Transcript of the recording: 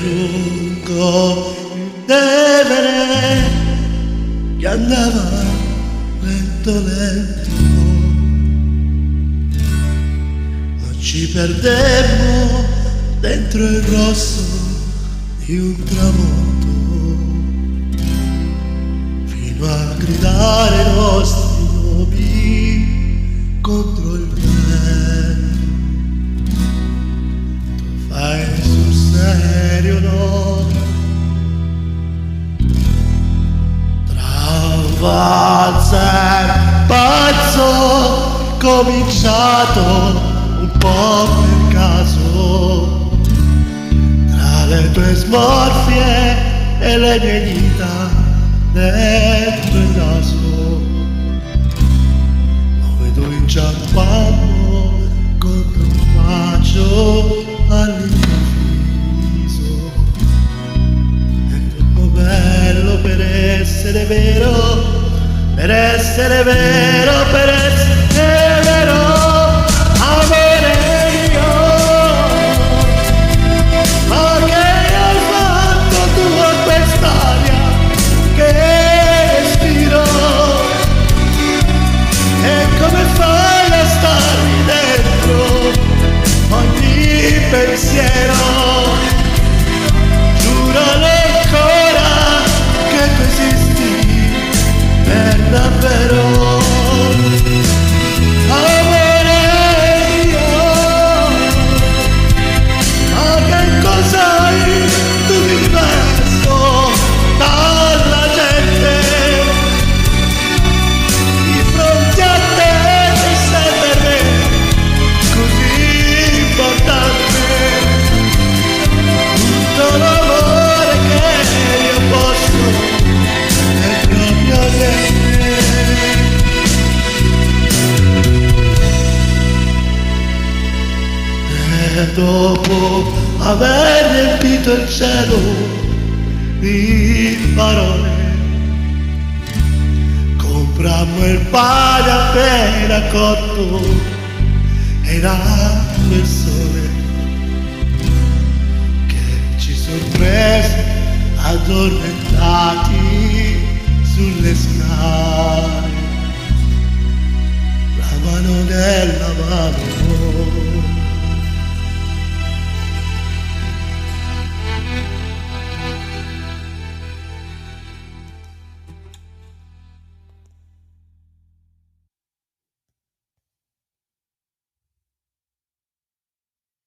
lungo il Tevere che andava lento lento, ma ci perdemmo dentro il rosso di un tramonto, fino a gridare i nostri nomi contro il vento. Tu fai sul serio, no? Valzer pazzo, cominciato un po' per caso, tra le tue smorfie e le mie dita dentro il naso, noi due inciampammo contro un bacio all'improvviso. È troppo bello per essere vero, per essere vero, per essere vero, amore mio. Ma che hai fatto tu a quest'aria che respiro? E come fai a starmi dentro ogni pensiero? Giuro ancora che tu esisti per davvero, amore mio. Ma che cos'hai tu di diverso dalla gente? Di fronte a te che sei per me così importante. Tutto l'amore che io posso è proprio a te. E dopo aver riempito il cielo di parole, comprammo il pane appena cotto ed anche il sole che ci sorprese addormentati sulle scale, la mano nella mano.